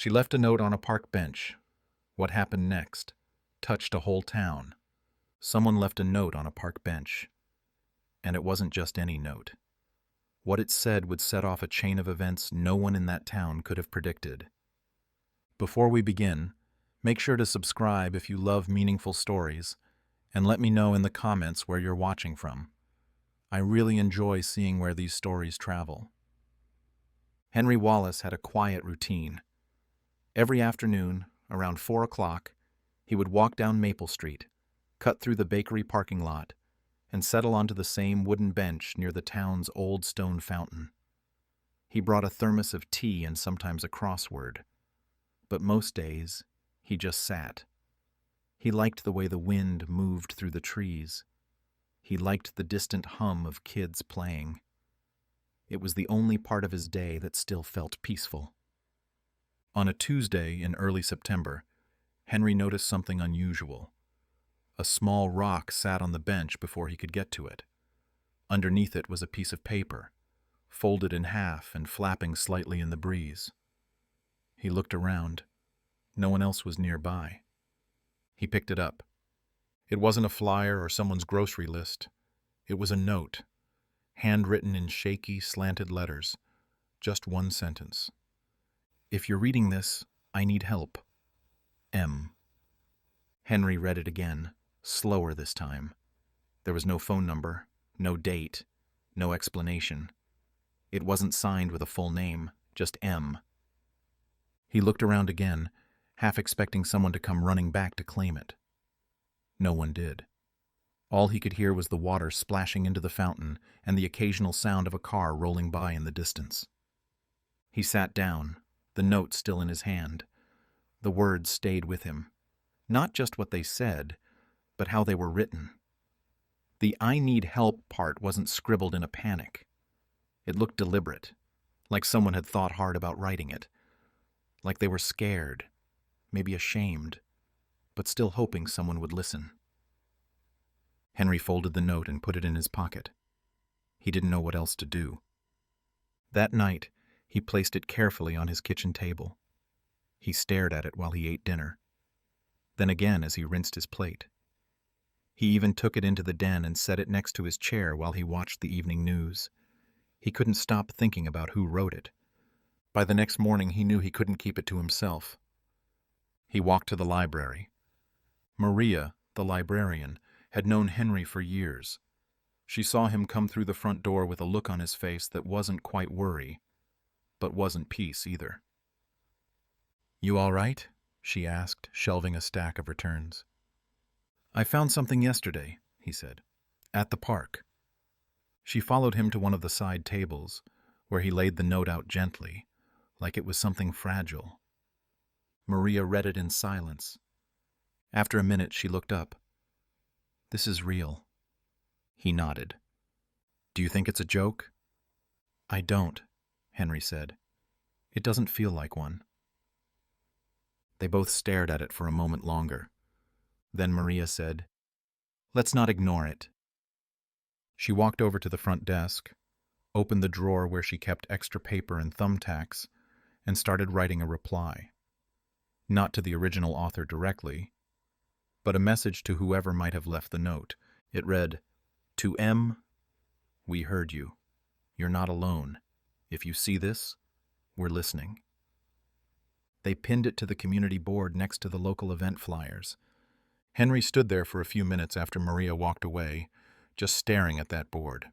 She left a note on a park bench. What happened next touched a whole town. Someone left a note on a park bench. And it wasn't just any note. What it said would set off a chain of events no one in that town could have predicted. Before we begin, make sure to subscribe if you love meaningful stories, and let me know in the comments where you're watching from. I really enjoy seeing where these stories travel. Henry Wallace had a quiet routine. Every afternoon, around 4 o'clock, he would walk down Maple Street, cut through the bakery parking lot, and settle onto the same wooden bench near the town's old stone fountain. He brought a thermos of tea and sometimes a crossword. But most days, he just sat. He liked the way the wind moved through the trees. He liked the distant hum of kids playing. It was the only part of his day that still felt peaceful. On a Tuesday in early September, Henry noticed something unusual. A small rock sat on the bench before he could get to it. Underneath it was a piece of paper, folded in half and flapping slightly in the breeze. He looked around. No one else was nearby. He picked it up. It wasn't a flyer or someone's grocery list. It was a note, handwritten in shaky, slanted letters. Just one sentence. "If you're reading this, I need help. M." Henry read it again, slower this time. There was no phone number, no date, no explanation. It wasn't signed with a full name, just M. He looked around again, half expecting someone to come running back to claim it. No one did. All he could hear was the water splashing into the fountain and the occasional sound of a car rolling by in the distance. He sat down, the note still in his hand. The words stayed with him. Not just what they said, but how they were written. The "I need help" part wasn't scribbled in a panic. It looked deliberate, like someone had thought hard about writing it. Like they were scared, maybe ashamed, but still hoping someone would listen. Henry folded the note and put it in his pocket. He didn't know what else to do. That night, he placed it carefully on his kitchen table. He stared at it while he ate dinner. Then again as he rinsed his plate. He even took it into the den and set it next to his chair while he watched the evening news. He couldn't stop thinking about who wrote it. By the next morning, he knew he couldn't keep it to himself. He walked to the library. Maria, the librarian, had known Henry for years. She saw him come through the front door with a look on his face that wasn't quite worry, but wasn't peace either. "You all right?" she asked, shelving a stack of returns. "I found something yesterday," he said, "at the park." She followed him to one of the side tables, where he laid the note out gently, like it was something fragile. Maria read it in silence. After a minute, she looked up. "This is real." He nodded. "Do you think it's a joke?" "I don't," Henry said. "It doesn't feel like one." They both stared at it for a moment longer. Then Maria said, "Let's not ignore it." She walked over to the front desk, opened the drawer where she kept extra paper and thumbtacks, and started writing a reply. Not to the original author directly, but a message to whoever might have left the note. It read, "To M, we heard you. You're not alone. If you see this, we're listening." They pinned it to the community board next to the local event flyers. Henry stood there for a few minutes after Maria walked away, just staring at that board.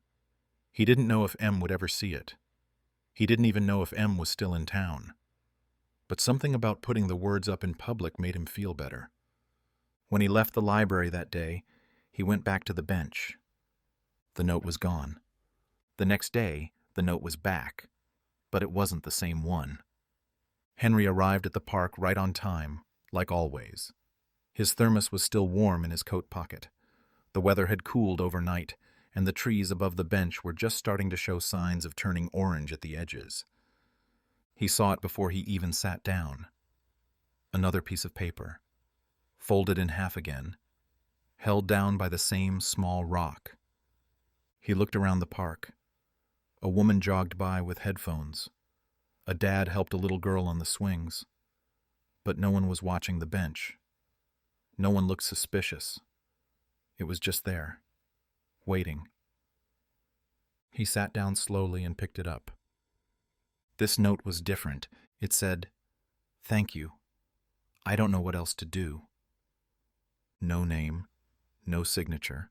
He didn't know if M would ever see it. He didn't even know if M was still in town. But something about putting the words up in public made him feel better. When he left the library that day, he went back to the bench. The note was gone. The next day, the note was back, but it wasn't the same one. Henry arrived at the park right on time, like always. His thermos was still warm in his coat pocket. The weather had cooled overnight, and the trees above the bench were just starting to show signs of turning orange at the edges. He saw it before he even sat down. Another piece of paper, folded in half again, held down by the same small rock. He looked around the park. A woman jogged by with headphones. A dad helped a little girl on the swings. but no one was watching the bench. No one looked suspicious. It was just there, waiting. He sat down slowly and picked it up. This note was different. It said, "Thank you. I don't know what else to do." No name, no signature,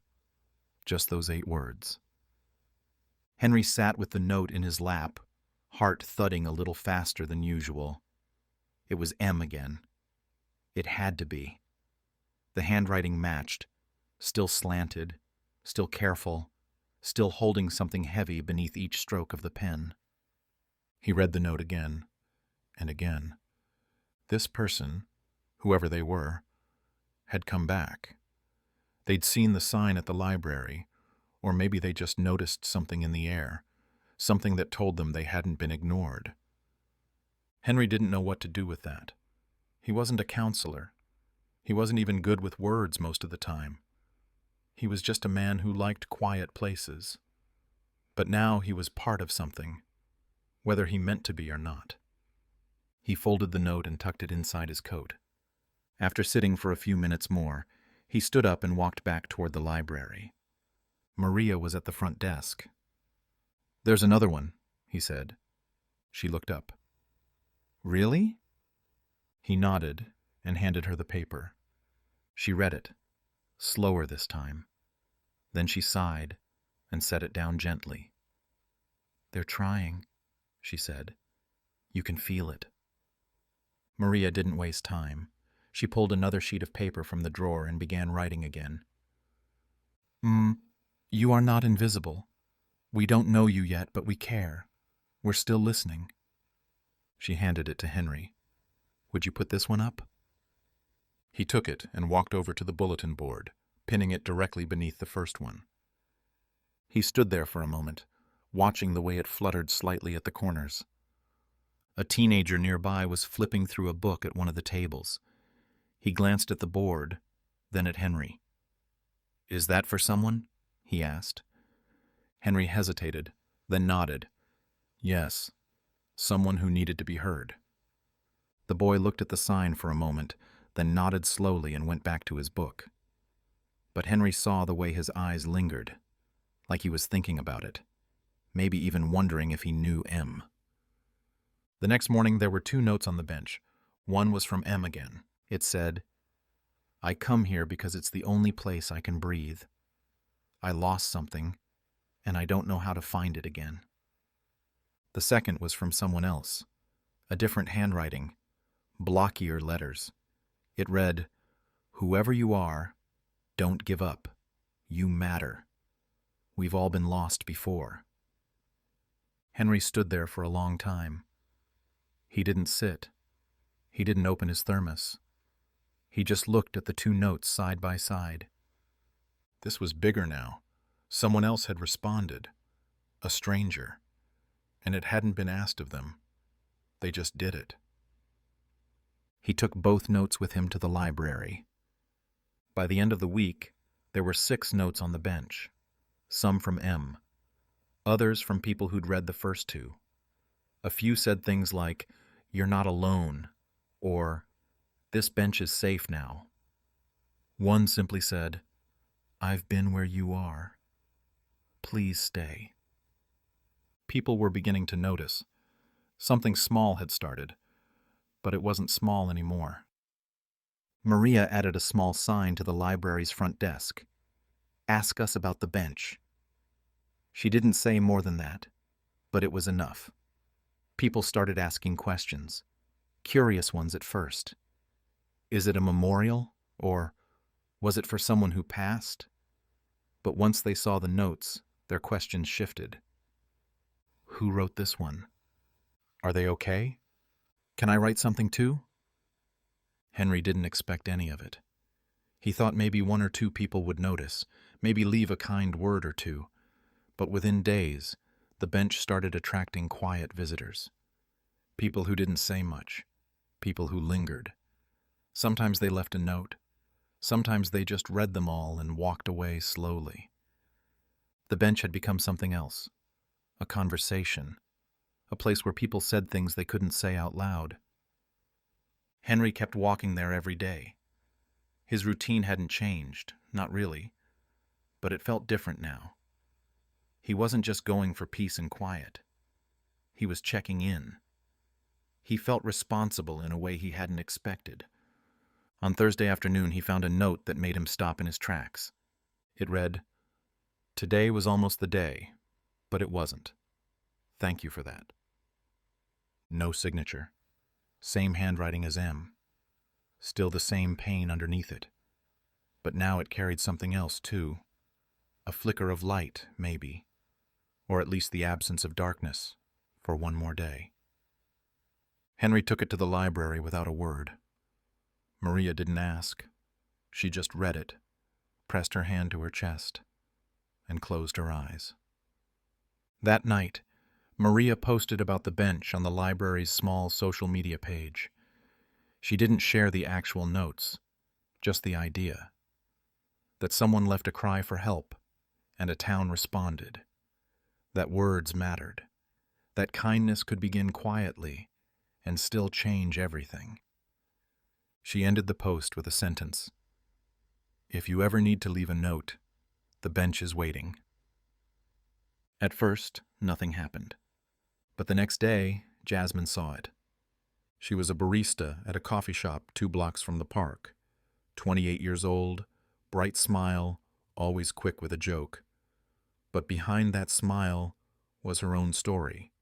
just those 8 words. Henry sat with the note in his lap, heart thudding a little faster than usual. It was M again. It had to be. The handwriting matched, still slanted, still careful, still holding something heavy beneath each stroke of the pen. He read the note again and again. This person, whoever they were, had come back. They'd seen the sign at the library, or maybe they just noticed something in the air, something that told them they hadn't been ignored. Henry didn't know what to do with that. He wasn't a counselor. He wasn't even good with words most of the time. He was just a man who liked quiet places. But now he was part of something, whether he meant to be or not. He folded the note and tucked it inside his coat. After sitting for a few minutes more, he stood up and walked back toward the library. Maria was at the front desk. "There's another one," he said. She looked up. "Really?" He nodded and handed her the paper. She read it, slower this time. Then she sighed and set it down gently. "They're trying," she said. "You can feel it." Maria didn't waste time. She pulled another sheet of paper from the drawer and began writing again. You are not invisible. We don't know you yet, but we care. We're still listening." She handed it to Henry. "Would you put this one up?" He took it and walked over to the bulletin board, pinning it directly beneath the first one. He stood there for a moment, watching the way it fluttered slightly at the corners. A teenager nearby was flipping through a book at one of the tables. He glanced at the board, then at Henry. "Is that for someone?" he asked. Henry hesitated, then nodded. "Yes, someone who needed to be heard." The boy looked at the sign for a moment, then nodded slowly and went back to his book. But Henry saw the way his eyes lingered, like he was thinking about it, maybe even wondering if he knew M. The next morning there were 2 notes on the bench. One was from M again. It said, "I come here because it's the only place I can breathe. I lost something, and I don't know how to find it again." The second was from someone else, a different handwriting, blockier letters. It read, "Whoever you are, don't give up. You matter. We've all been lost before." Henry stood there for a long time. He didn't sit. He didn't open his thermos. He just looked at the 2 notes side by side. This was bigger now. Someone else had responded. A stranger. And it hadn't been asked of them. They just did it. He took both notes with him to the library. By the end of the week, there were 6 notes on the bench. Some from M. Others from people who'd read the first 2. A few said things like, "You're not alone," or "This bench is safe now." One simply said, "I've been where you are. Please stay." People were beginning to notice. Something small had started, but it wasn't small anymore. Maria added a small sign to the library's front desk. "Ask us about the bench." She didn't say more than that, but it was enough. People started asking questions, curious ones at first. Is it a memorial, or was it for someone who passed? But once they saw the notes, their questions shifted. Who wrote this one? Are they okay? Can I write something too? Henry didn't expect any of it. He thought maybe 1 or 2 people would notice, maybe leave a kind word or 2. But within days, the bench started attracting quiet visitors. People who didn't say much. People who lingered. Sometimes they left a note. Sometimes they just read them all and walked away slowly. The bench had become something else. A conversation. A place where people said things they couldn't say out loud. Henry kept walking there every day. His routine hadn't changed, not really, but it felt different now. He wasn't just going for peace and quiet. He was checking in. He felt responsible in a way he hadn't expected. On Thursday afternoon, he found a note that made him stop in his tracks. It read, "Today was almost the day, but it wasn't. Thank you for that." No signature. Same handwriting as M. Still the same pain underneath it. But now it carried something else, too. A flicker of light, maybe. Or at least the absence of darkness, for one more day. Henry took it to the library without a word. Maria didn't ask. She just read it, pressed her hand to her chest, and closed her eyes. That night, Maria posted about the bench on the library's small social media page. She didn't share the actual notes, just the idea. That someone left a cry for help, and a town responded. That words mattered. That kindness could begin quietly and still change everything. She ended the post with a sentence. "If you ever need to leave a note, the bench is waiting." At first, nothing happened. But the next day, Jasmine saw it. She was a barista at a coffee shop 2 blocks from the park. 28 years old, bright smile, always quick with a joke. But behind that smile was her own story.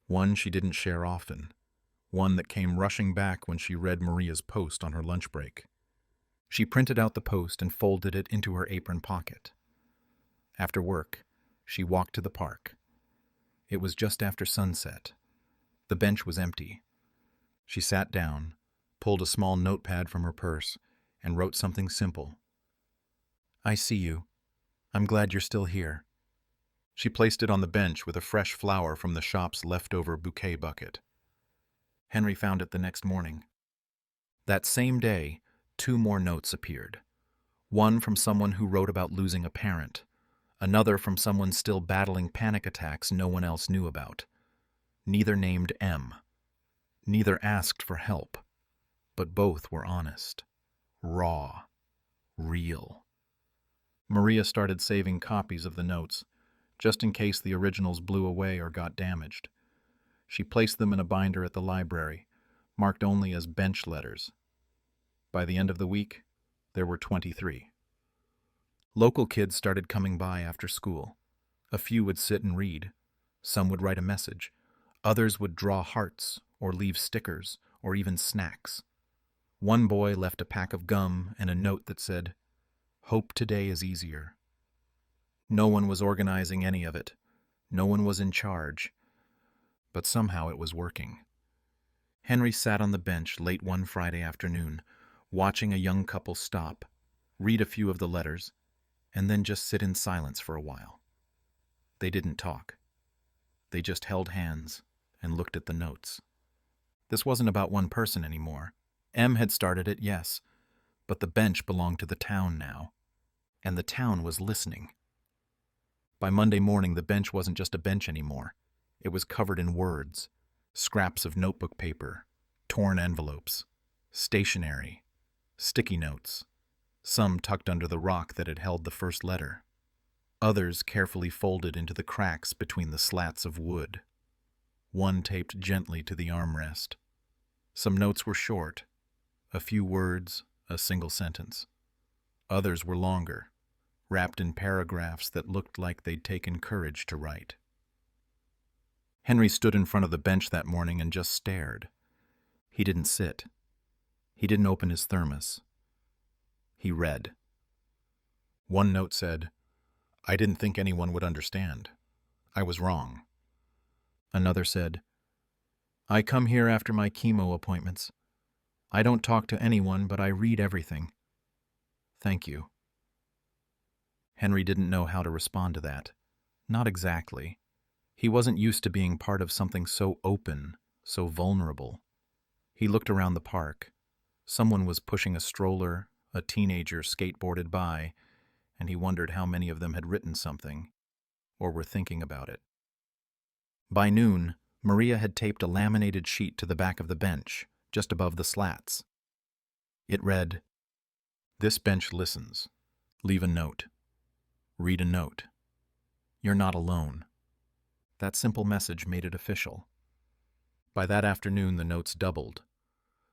One she didn't share often. One that came rushing back when she read Maria's post on her lunch break. She printed out the post and folded it into her apron pocket. After work, she walked to the park. It was just after sunset. The bench was empty. She sat down, pulled a small notepad from her purse, and wrote something simple. "I see you. I'm glad you're still here." She placed it on the bench with a fresh flower from the shop's leftover bouquet bucket. Henry found it the next morning. That same day, 2 more notes appeared. One from someone who wrote about losing a parent. Another from someone still battling panic attacks no one else knew about. Neither named M. Neither asked for help. But both were honest. Raw. Real. Maria started saving copies of the notes, just in case the originals blew away or got damaged. She placed them in a binder at the library, marked only as bench letters. By the end of the week, there were 23. Local kids started coming by after school. A few would sit and read. Some would write a message. Others would draw hearts, or leave stickers, or even snacks. One boy left a pack of gum and a note that said, "Hope today is easier." No one was organizing any of it. No one was in charge. But somehow it was working. Henry sat on the bench late one Friday afternoon, watching a young couple stop, read a few of the letters, and then just sit in silence for a while. They didn't talk. They just held hands and looked at the notes. This wasn't about one person anymore. M had started it, yes, but the bench belonged to the town now, and the town was listening. By Monday morning, the bench wasn't just a bench anymore. It was covered in words, scraps of notebook paper, torn envelopes, stationery, sticky notes, some tucked under the rock that had held the first letter, others carefully folded into the cracks between the slats of wood, one taped gently to the armrest. Some notes were short, a few words, a single sentence. Others were longer, wrapped in paragraphs that looked like they'd taken courage to write. Henry stood in front of the bench that morning and just stared. He didn't sit. He didn't open his thermos. He read. One note said, "I didn't think anyone would understand. I was wrong." Another said, "I come here after my chemo appointments. I don't talk to anyone, but I read everything. Thank you." Henry didn't know how to respond to that. Not exactly. He wasn't used to being part of something so open, so vulnerable. He looked around the park. Someone was pushing a stroller, a teenager skateboarded by, and he wondered how many of them had written something, or were thinking about it. By noon, Maria had taped a laminated sheet to the back of the bench, just above the slats. It read, "This bench listens. Leave a note. Read a note. You're not alone." That simple message made it official. By that afternoon, the notes doubled.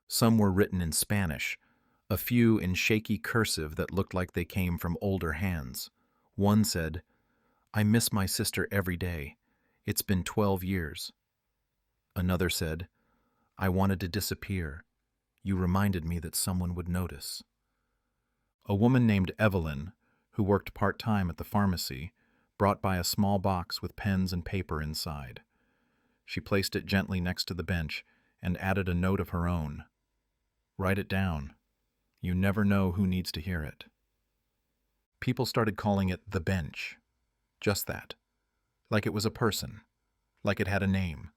Some were written in Spanish, a few in shaky cursive that looked like they came from older hands. One said, "I miss my sister every day. It's been 12 years. Another said, "I wanted to disappear. You reminded me that someone would notice." A woman named Evelyn, who worked part-time at the pharmacy, brought by a small box with pens and paper inside. She placed it gently next to the bench and added a note of her own. "Write it down. You never know who needs to hear it." People started calling it the bench. Just that. Like it was a person. Like it had a name.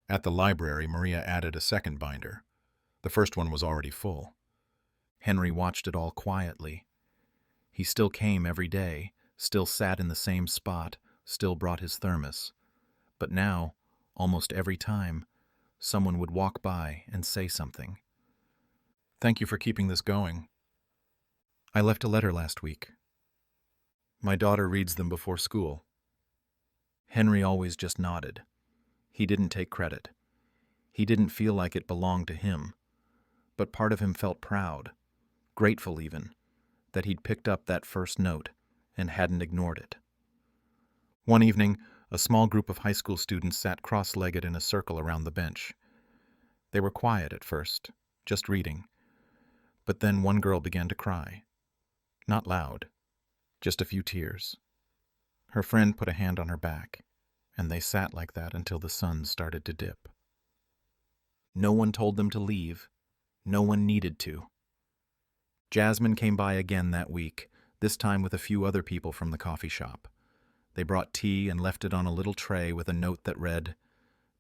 At the library, Maria added a second binder. The first one was already full. Henry watched it all quietly. He still came every day, still sat in the same spot, still brought his thermos. But now, almost every time, someone would walk by and say something. "Thank you for keeping this going. I left a letter last week. My daughter reads them before school." Henry always just nodded. He didn't take credit. He didn't feel like it belonged to him. But part of him felt proud, grateful even, that he'd picked up that first note and hadn't ignored it. One evening, a small group of high school students sat cross-legged in a circle around the bench. They were quiet at first, just reading. But then one girl began to cry. Not loud, just a few tears. Her friend put a hand on her back, and they sat like that until the sun started to dip. No one told them to leave. No one needed to. Jasmine came by again that week, this time with a few other people from the coffee shop. They brought tea and left it on a little tray with a note that read,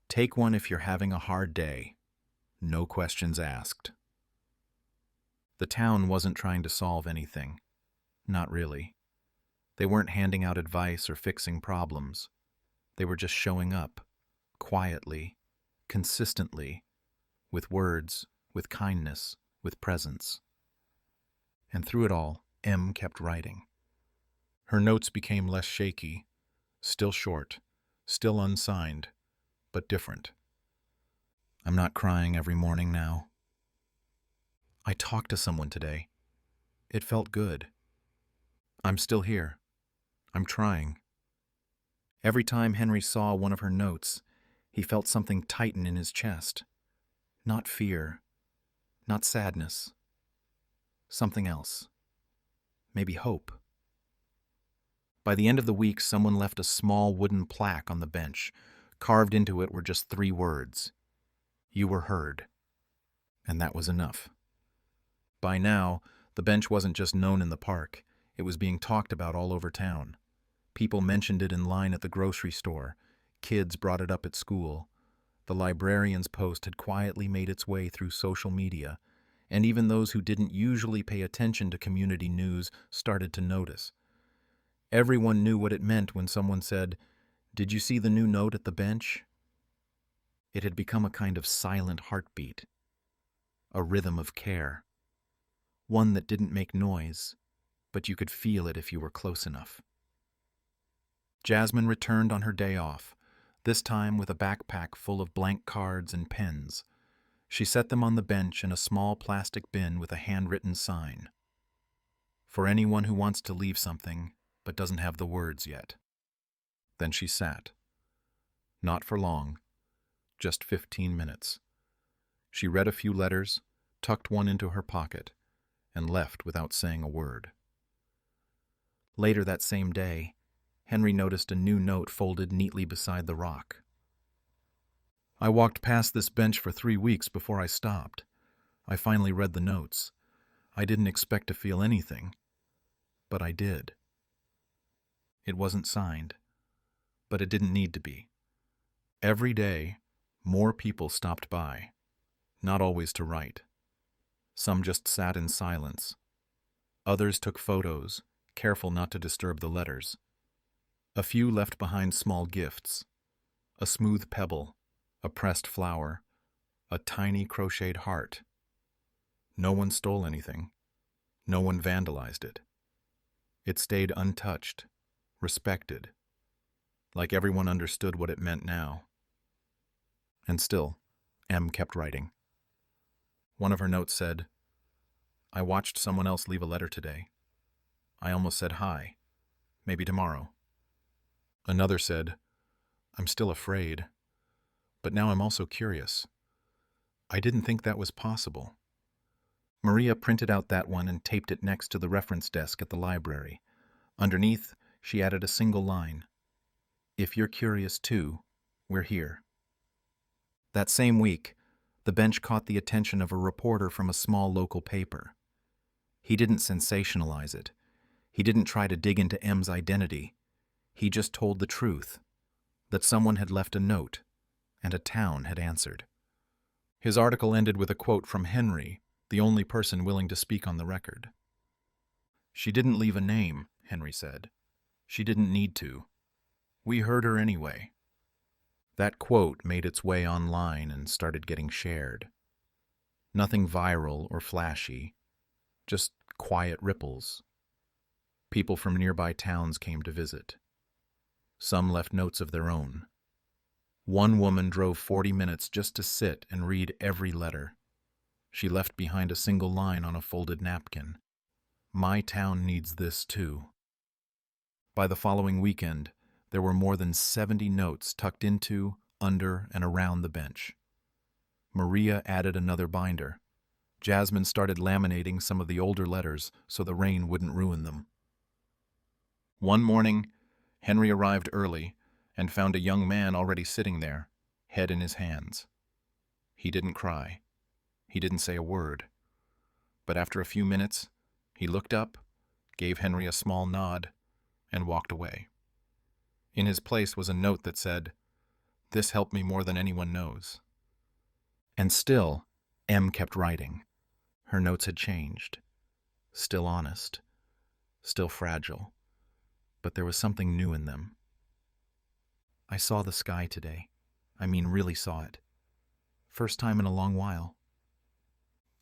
"Take one if you're having a hard day. No questions asked." The town wasn't trying to solve anything. Not really. They weren't handing out advice or fixing problems. They were just showing up, quietly, consistently, with words, with kindness, with presence. And through it all, M kept writing. Her notes became less shaky, still short, still unsigned, but different. "I'm not crying every morning now. I talked to someone today. It felt good. I'm still here. I'm trying." Every time Henry saw one of her notes, he felt something tighten in his chest. Not fear, not sadness. Something else. Maybe hope. By the end of the week, someone left a small wooden plaque on the bench. Carved into it were just 3 words. "You were heard." And that was enough. By now, the bench wasn't just known in the park. It was being talked about all over town. People mentioned it in line at the grocery store. Kids brought it up at school. The librarian's post had quietly made its way through social media, and even those who didn't usually pay attention to community news started to notice. Everyone knew what it meant when someone said, "Did you see the new note at the bench?" It had become a kind of silent heartbeat, a rhythm of care, one that didn't make noise, but you could feel it if you were close enough. Jasmine returned on her day off, this time with a backpack full of blank cards and pens. She set them on the bench in a small plastic bin with a handwritten sign. "For anyone who wants to leave something, but doesn't have the words yet." Then she sat. Not for long, just 15 minutes. She read a few letters, tucked one into her pocket, and left without saying a word. Later that same day, Henry noticed a new note folded neatly beside the rock. "I walked past this bench for 3 weeks before I stopped. I finally read the notes. I didn't expect to feel anything, but I did." It wasn't signed, but it didn't need to be. Every day, more people stopped by, not always to write. Some just sat in silence. Others took photos, careful not to disturb the letters. A few left behind small gifts, a smooth pebble, a pressed flower, A tiny crocheted heart. No one stole anything. No one vandalized it. It stayed untouched, respected, like everyone understood what it meant now. And still, M kept writing. One of her notes said, "I watched someone else leave a letter today. I almost said hi. Maybe tomorrow." Another said, "I'm still afraid, but now I'm also curious. I didn't think that was possible." Maria printed out that one and taped it next to the reference desk at the library. Underneath, she added a single line. "If you're curious too, we're here." That same week, the bench caught the attention of a reporter from a small local paper. He didn't sensationalize it. He didn't try to dig into M's identity. He just told the truth, that someone had left a note, and a town had answered. His article ended with a quote from Henry, the only person willing to speak on the record. "She didn't leave a name," Henry said. "She didn't need to. We heard her anyway." That quote made its way online and started getting shared. Nothing viral or flashy, just quiet ripples. People from nearby towns came to visit. Some left notes of their own. One woman drove 40 minutes just to sit and read every letter. She left behind a single line on a folded napkin. "My town needs this too." By the following weekend, there were more than 70 notes tucked into, under, and around the bench. Maria added another binder. Jasmine started laminating some of the older letters so the rain wouldn't ruin them. One morning, Henry arrived early and found a young man already sitting there, head in his hands. He didn't cry. He didn't say a word. But after a few minutes, he looked up, gave Henry a small nod, and walked away. In his place was a note that said, "This helped me more than anyone knows." And still, M kept writing. Her notes had changed. Still honest. Still fragile. But there was something new in them. "I saw the sky today. I mean, really saw it. First time in a long while.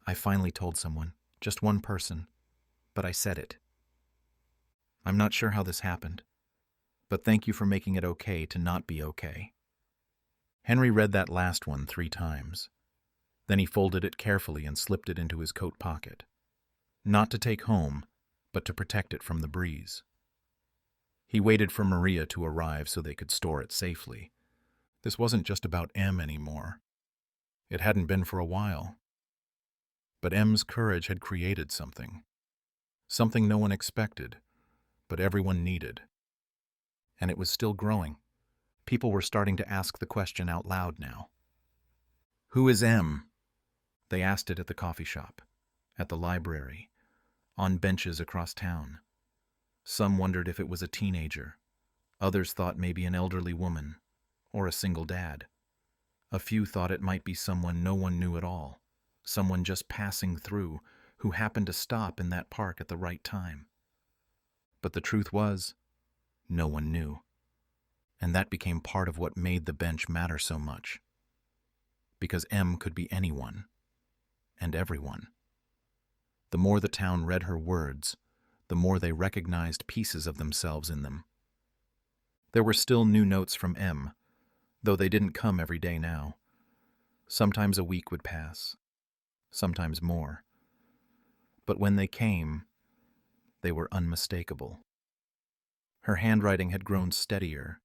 I finally told someone, just one person, but I said it. I'm not sure how this happened, but thank you for making it okay to not be okay." Henry read that last one 3 times. Then he folded it carefully and slipped it into his coat pocket. Not to take home, but to protect it from the breeze. He waited for Maria to arrive so they could store it safely. This wasn't just about M anymore. It hadn't been for a while. But M's courage had created something. Something no one expected, but everyone needed. And it was still growing. People were starting to ask the question out loud now. "Who is M?" They asked it at the coffee shop, at the library, on benches across town. Some wondered if it was a teenager. Others thought maybe an elderly woman, or a single dad. A few thought it might be someone no one knew at all, someone just passing through who happened to stop in that park at the right time. But the truth was, no one knew. And that became part of what made the bench matter so much. Because M could be anyone, and everyone. The more the town read her words, the more they recognized pieces of themselves in them. There were still new notes from M, though they didn't come every day now. Sometimes a week would pass, sometimes more. But when they came, they were unmistakable. Her handwriting had grown steadier,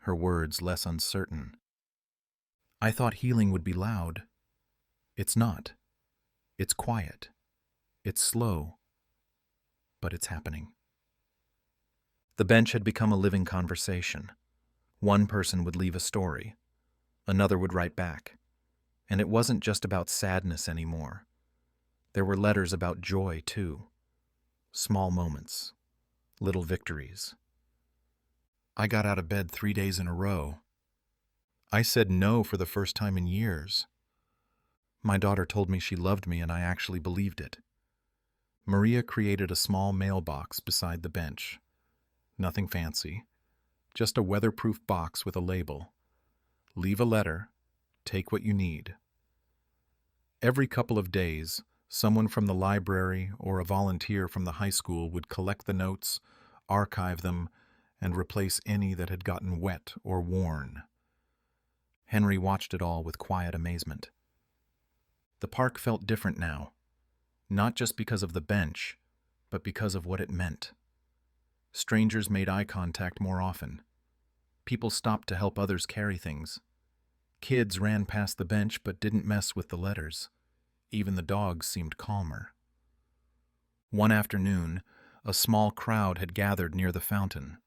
her words less uncertain. "I thought healing would be loud. It's not. It's quiet. It's slow. But it's happening." The bench had become a living conversation. One person would leave a story. Another would write back. And it wasn't just about sadness anymore. There were letters about joy, too. Small moments. Little victories. "I got out of bed 3 days in a row. I said no for the first time in years. My daughter told me she loved me and I actually believed it." Maria created a small mailbox beside the bench. Nothing fancy. Just a weatherproof box with a label. "Leave a letter. Take what you need." Every couple of days, someone from the library or a volunteer from the high school would collect the notes, archive them, and replace any that had gotten wet or worn. Henry watched it all with quiet amazement. The park felt different now, not just because of the bench, but because of what it meant. Strangers made eye contact more often. People stopped to help others carry things. Kids ran past the bench but didn't mess with the letters. Even the dogs seemed calmer. One afternoon, a small crowd had gathered near the fountain.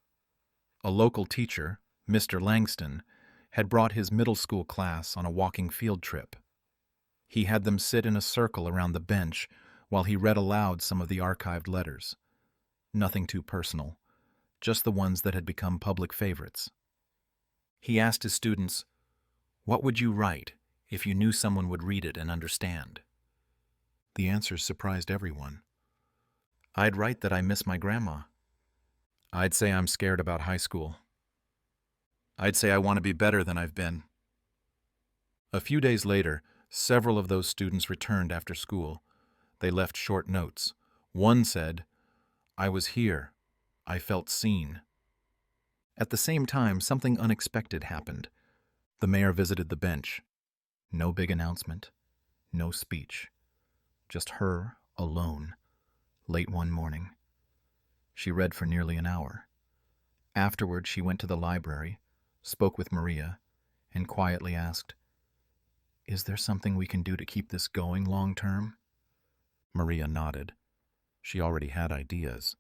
A local teacher, Mr. Langston, had brought his middle school class on a walking field trip. He had them sit in a circle around the bench while he read aloud some of the archived letters. Nothing too personal, just the ones that had become public favorites. He asked his students, "What would you write if you knew someone would read it and understand?" The answers surprised everyone. "I'd write that I miss my grandma." "I'd say I'm scared about high school." "I'd say I want to be better than I've been." A few days later, several of those students returned after school. They left short notes. One said, "I was here. I felt seen." At the same time, something unexpected happened. The mayor visited the bench. No big announcement, no speech. Just her, alone, late one morning. She read for nearly an hour. Afterward, she went to the library, spoke with Maria, and quietly asked, "Is there something we can do to keep this going long term?" Maria nodded. She already had ideas.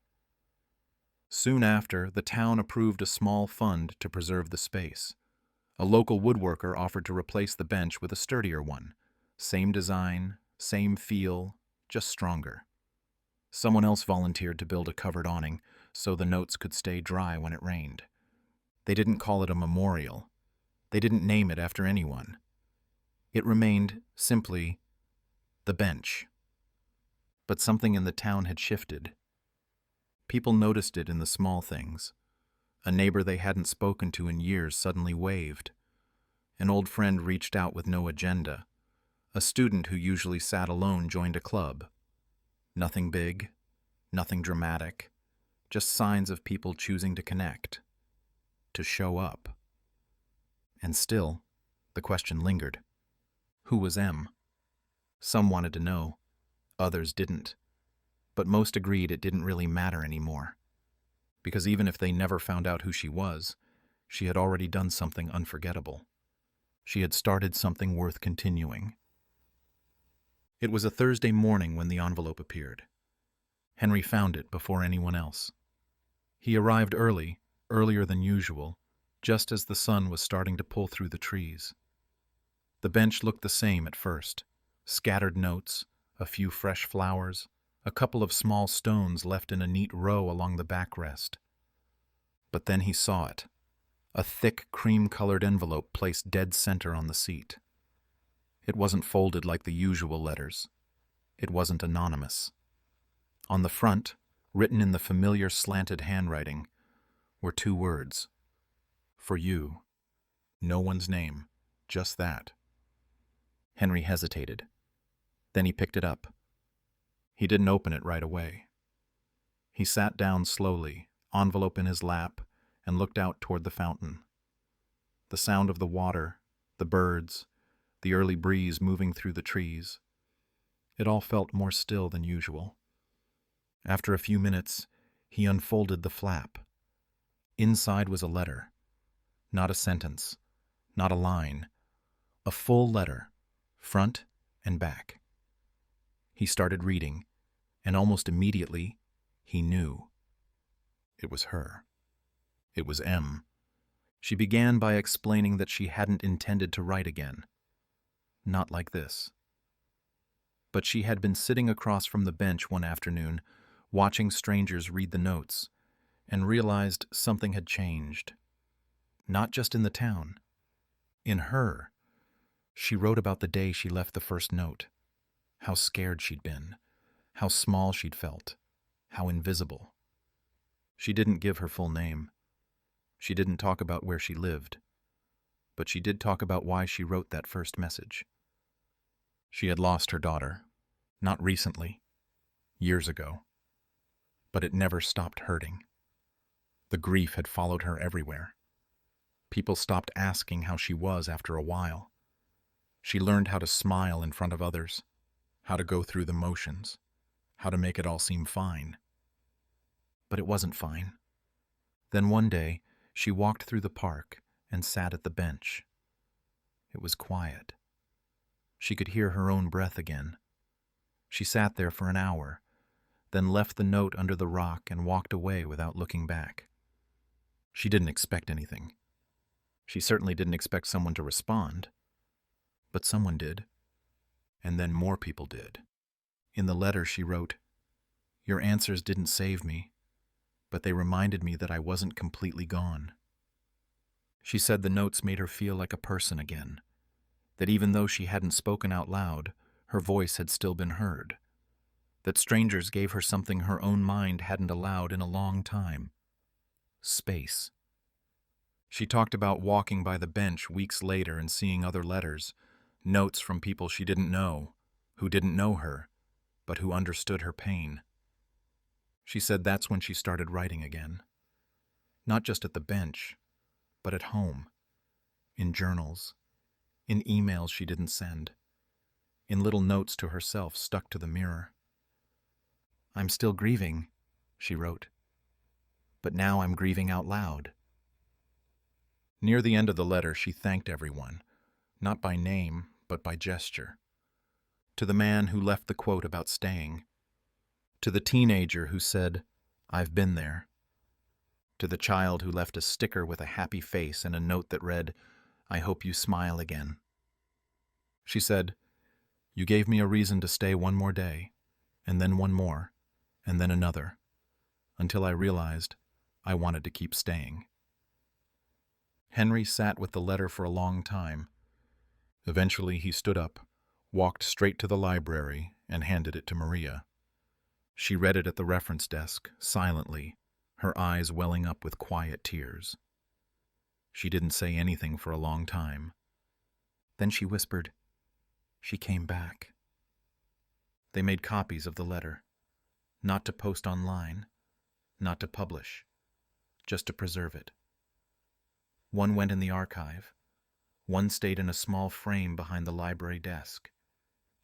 Soon after, the town approved a small fund to preserve the space. A local woodworker offered to replace the bench with a sturdier one. Same design, same feel, just stronger. Someone else volunteered to build a covered awning so the notes could stay dry when it rained. They didn't call it a memorial. They didn't name it after anyone. It remained simply the bench. But something in the town had shifted. People noticed it in the small things. A neighbor they hadn't spoken to in years suddenly waved. An old friend reached out with no agenda. A student who usually sat alone joined a club. Nothing big, nothing dramatic, just signs of people choosing to connect, to show up. And still, the question lingered. Who was M? Some wanted to know, others didn't. But most agreed it didn't really matter anymore. Because even if they never found out who she was, she had already done something unforgettable. She had started something worth continuing. It was a Thursday morning when the envelope appeared. Henry found it before anyone else. He arrived early, earlier than usual, just as the sun was starting to pull through the trees. The bench looked the same at first. Scattered notes, a few fresh flowers, a couple of small stones left in a neat row along the backrest. But then he saw it. A thick, cream-colored envelope placed dead center on the seat. It wasn't folded like the usual letters. It wasn't anonymous. On the front, written in the familiar slanted handwriting, were 2 words. "For you." No one's name, just that. Henry hesitated. Then he picked it up. He didn't open it right away. He sat down slowly, envelope in his lap, and looked out toward the fountain. The sound of the water, the birds, the early breeze moving through the trees. It all felt more still than usual. After a few minutes, he unfolded the flap. Inside was a letter. Not a sentence, not a line. A full letter, front and back. He started reading, and almost immediately, he knew. It was her. It was M. She began by explaining that she hadn't intended to write again. Not like this. But she had been sitting across from the bench one afternoon, watching strangers read the notes, and realized something had changed. Not just in the town. In her. She wrote about the day she left the first note. How scared she'd been. How small she'd felt. How invisible. She didn't give her full name. She didn't talk about where she lived. But she did talk about why she wrote that first message. She had lost her daughter, not recently, years ago, but it never stopped hurting. The grief had followed her everywhere. People stopped asking how she was after a while. She learned how to smile in front of others, how to go through the motions, how to make it all seem fine. But it wasn't fine. Then one day, she walked through the park and sat at the bench. It was quiet. She could hear her own breath again. She sat there for an hour, then left the note under the rock and walked away without looking back. She didn't expect anything. She certainly didn't expect someone to respond. But someone did. And then more people did. In the letter she wrote, "Your answers didn't save me, but they reminded me that I wasn't completely gone." She said the notes made her feel like a person again, that even though she hadn't spoken out loud, her voice had still been heard, that strangers gave her something her own mind hadn't allowed in a long time: space. She talked about walking by the bench weeks later and seeing other letters, notes from people she didn't know, who didn't know her, but who understood her pain. She said that's when she started writing again. Not just at the bench, but at home, in journals, in emails she didn't send, in little notes to herself stuck to the mirror. "I'm still grieving," she wrote, "but now I'm grieving out loud." Near the end of the letter, she thanked everyone, not by name, but by gesture. To the man who left the quote about staying. To the teenager who said, "I've been there." To the child who left a sticker with a happy face and a note that read, "I hope you smile again." She said, "You gave me a reason to stay one more day, and then one more, and then another, until I realized I wanted to keep staying." Henry sat with the letter for a long time. Eventually he stood up, walked straight to the library, and handed it to Maria. She read it at the reference desk, silently, her eyes welling up with quiet tears. She didn't say anything for a long time. Then she whispered, "She came back." They made copies of the letter, not to post online, not to publish, just to preserve it. One went in the archive, one stayed in a small frame behind the library desk,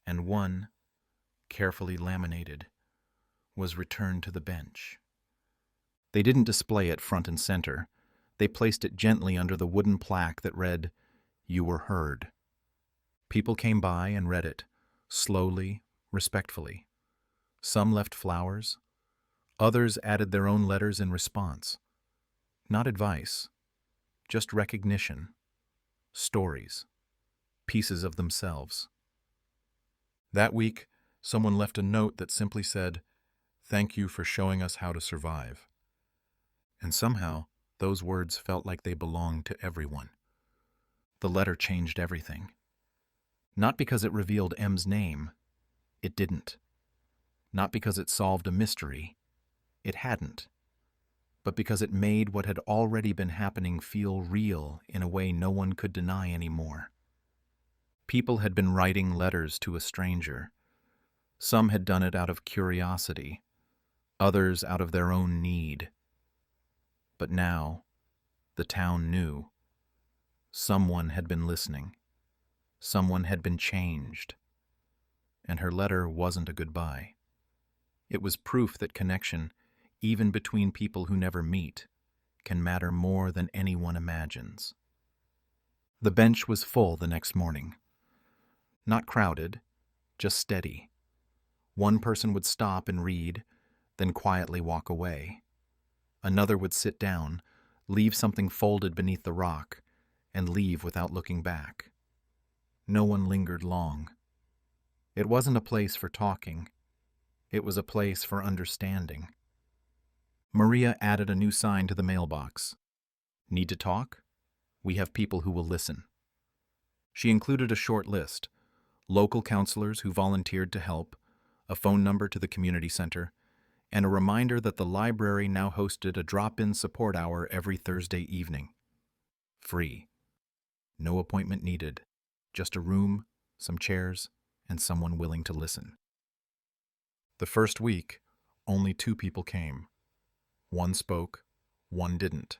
and one, carefully laminated, was returned to the bench. They didn't display it front and center. They placed it gently under the wooden plaque that read, "You were heard." People came by and read it, slowly, respectfully. Some left flowers. Others added their own letters in response. Not advice, just recognition, stories, pieces of themselves. That week, someone left a note that simply said, "Thank you for showing us how to survive." And somehow, those words felt like they belonged to everyone. The letter changed everything. Not because it revealed M's name. It didn't. Not because it solved a mystery. It hadn't. But because it made what had already been happening feel real in a way no one could deny anymore. People had been writing letters to a stranger. Some had done it out of curiosity, others out of their own need. But now, the town knew. Someone had been listening. Someone had been changed. And her letter wasn't a goodbye. It was proof that connection, even between people who never meet, can matter more than anyone imagines. The bench was full the next morning. Not crowded, just steady. One person would stop and read, then quietly walk away. Another would sit down, leave something folded beneath the rock, and leave without looking back. No one lingered long. It wasn't a place for talking. It was a place for understanding. Maria added a new sign to the mailbox. "Need to talk? We have people who will listen." She included a short list: local counselors who volunteered to help, a phone number to the community center, and a reminder that the library now hosted a drop-in support hour every Thursday evening. Free. No appointment needed. Just a room, some chairs, and someone willing to listen. The first week, only 2 people came. One spoke, one didn't.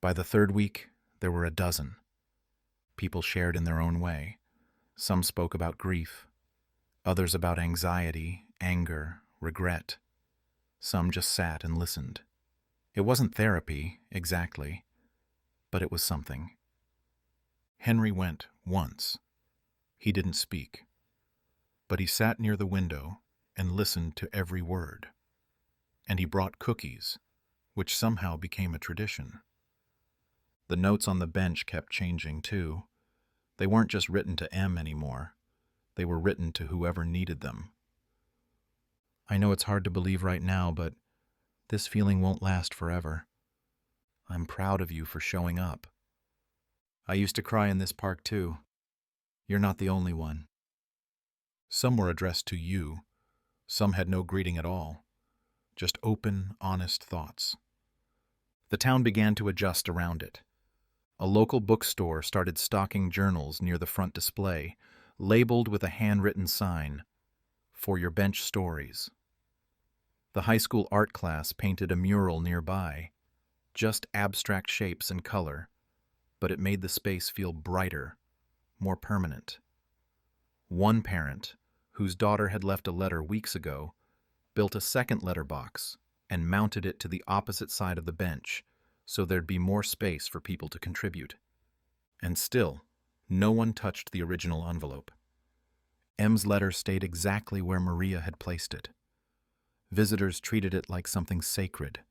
By the third week, there were a dozen. People shared in their own way. Some spoke about grief, others about anxiety, anger, regret. Some just sat and listened. It wasn't therapy, exactly, but it was something. Henry went once. He didn't speak, but he sat near the window and listened to every word. And he brought cookies, which somehow became a tradition. The notes on the bench kept changing, too. They weren't just written to M anymore. They were written to whoever needed them. I know it's hard to believe right now, but this feeling won't last forever. I'm proud of you for showing up. I used to cry in this park, too. You're not the only one. Some were addressed to you. Some had no greeting at all. Just open, honest thoughts. The town began to adjust around it. A local bookstore started stocking journals near the front display, labeled with a handwritten sign, "For Your Bench Stories." The high school art class painted a mural nearby, just abstract shapes and color, but it made the space feel brighter, more permanent. One parent, whose daughter had left a letter weeks ago, built a second letterbox and mounted it to the opposite side of the bench so there'd be more space for people to contribute. And still, no one touched the original envelope. M's letter stayed exactly where Maria had placed it. Visitors treated it like something sacred.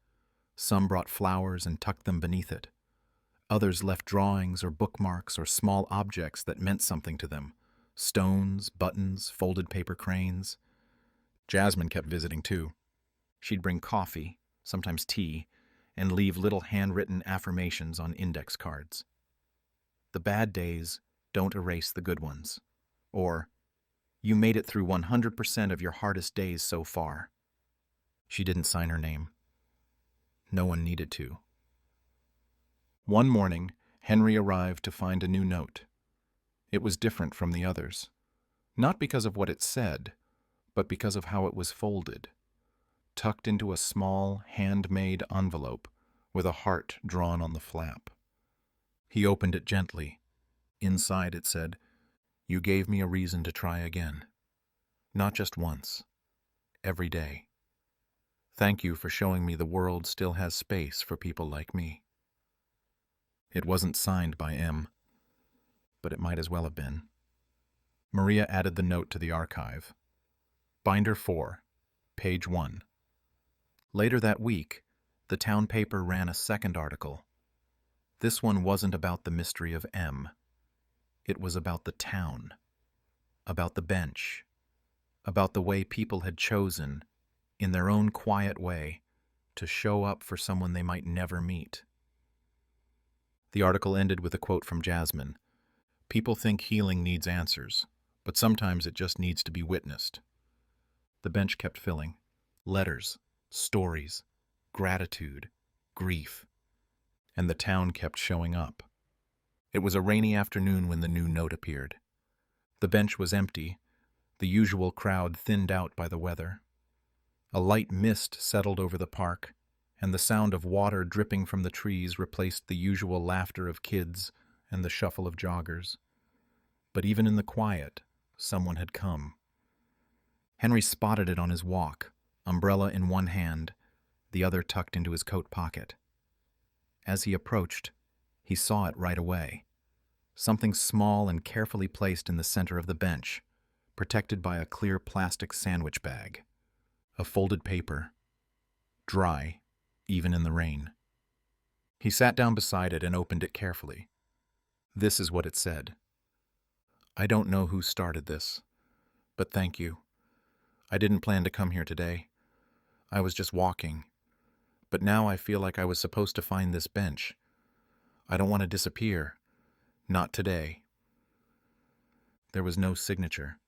Some brought flowers and tucked them beneath it. Others left drawings or bookmarks or small objects that meant something to them. Stones, buttons, folded paper cranes. Jasmine kept visiting too. She'd bring coffee, sometimes tea, and leave little handwritten affirmations on index cards. The bad days don't erase the good ones. Or, you made it through 100% of your hardest days so far. She didn't sign her name. No one needed to. One morning, Henry arrived to find a new note. It was different from the others. Not because of what it said, but because of how it was folded. Tucked into a small, handmade envelope with a heart drawn on the flap. He opened it gently. Inside it said, "You gave me a reason to try again. Not just once. Every day. Thank you for showing me the world still has space for people like me." It wasn't signed by M, but it might as well have been. Maria added the note to the archive. Binder 4, page 1. Later that week, the town paper ran a second article. This one wasn't about the mystery of M. It was about the town, about the bench, about the way people had chosen, in their own quiet way, to show up for someone they might never meet. The article ended with a quote from Jasmine. People think healing needs answers, but sometimes it just needs to be witnessed. The bench kept filling. Letters, stories, gratitude, grief. And the town kept showing up. It was a rainy afternoon when the new note appeared. The bench was empty, the usual crowd thinned out by the weather. A light mist settled over the park, and the sound of water dripping from the trees replaced the usual laughter of kids and the shuffle of joggers. But even in the quiet, someone had come. Henry spotted it on his walk, umbrella in one hand, the other tucked into his coat pocket. As he approached, he saw it right away. Something small and carefully placed in the center of the bench, protected by a clear plastic sandwich bag. A folded paper, dry, even in the rain. He sat down beside it and opened it carefully. This is what it said. I don't know who started this, but thank you. I didn't plan to come here today. I was just walking. But now I feel like I was supposed to find this bench. I don't want to disappear. Not today. There was no signature,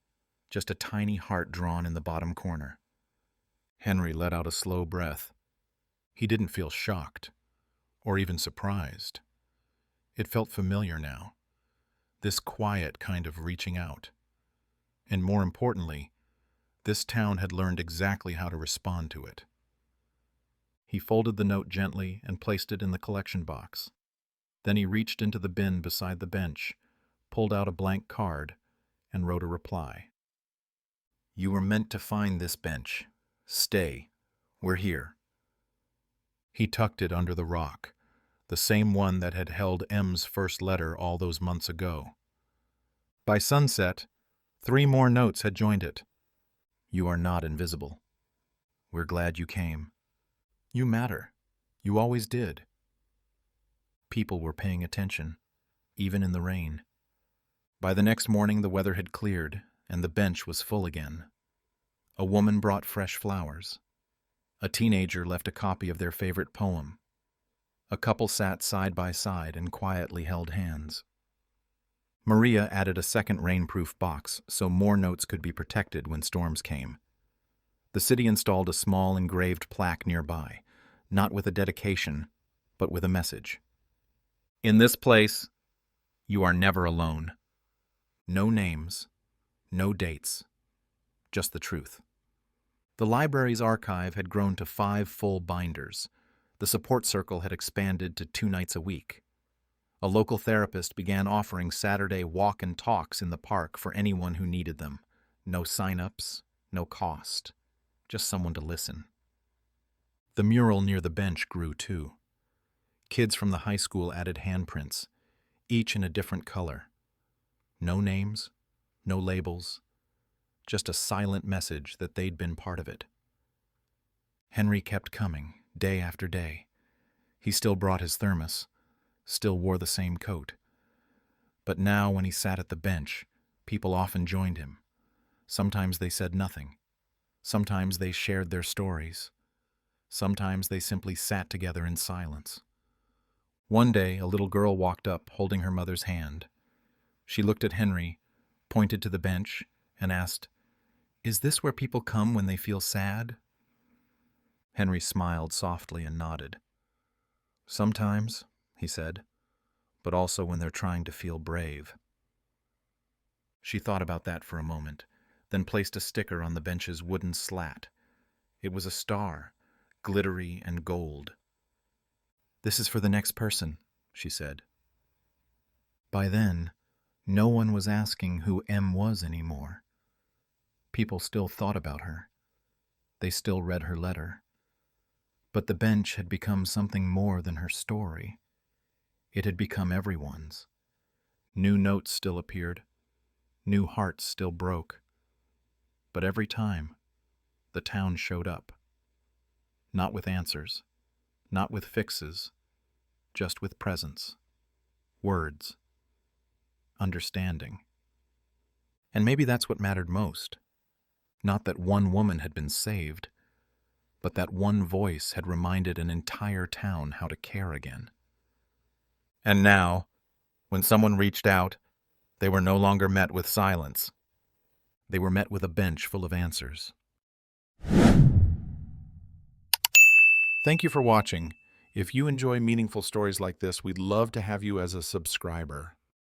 just a tiny heart drawn in the bottom corner. Henry let out a slow breath. He didn't feel shocked, or even surprised. It felt familiar now, this quiet kind of reaching out. And more importantly, this town had learned exactly how to respond to it. He folded the note gently and placed it in the collection box. Then he reached into the bin beside the bench, pulled out a blank card, and wrote a reply. "You were meant to find this bench. Stay. We're here." He tucked it under the rock, the same one that had held M's first letter all those months ago. By sunset, 3 more notes had joined it. "You are not invisible. We're glad you came. You matter. You always did." People were paying attention, even in the rain. By the next morning, the weather had cleared, and the bench was full again. A woman brought fresh flowers. A teenager left a copy of their favorite poem. A couple sat side by side and quietly held hands. Maria added a second rainproof box so more notes could be protected when storms came. The city installed a small engraved plaque nearby, not with a dedication, but with a message. "In this place, you are never alone. No names, no dates, just the truth." The library's archive had grown to 5 full binders. The support circle had expanded to 2 nights a week. A local therapist began offering Saturday walk and talks in the park for anyone who needed them. No sign-ups, no cost, just someone to listen. The mural near the bench grew too. Kids from the high school added handprints, each in a different color. No names, no labels, just a silent message that they'd been part of it. Henry kept coming, day after day. He still brought his thermos, still wore the same coat. But now when he sat at the bench, people often joined him. Sometimes they said nothing. Sometimes they shared their stories. Sometimes they simply sat together in silence. One day, a little girl walked up, holding her mother's hand. She looked at Henry, pointed to the bench, and asked, "Is this where people come when they feel sad?" Henry smiled softly and nodded. "Sometimes," he said, "but also when they're trying to feel brave." She thought about that for a moment, then placed a sticker on the bench's wooden slat. It was a star, glittery and gold. "This is for the next person," she said. By then, no one was asking who M was anymore. People still thought about her. They still read her letter. But the bench had become something more than her story. It had become everyone's. New notes still appeared. New hearts still broke. But every time, the town showed up. Not with answers, not with fixes, just with presence, words, understanding. And maybe that's what mattered most. Not that one woman had been saved, but that one voice had reminded an entire town how to care again. And now, when someone reached out, they were no longer met with silence. They were met with a bench full of answers. Thank you for watching. If you enjoy meaningful stories like this, we'd love to have you as a subscriber.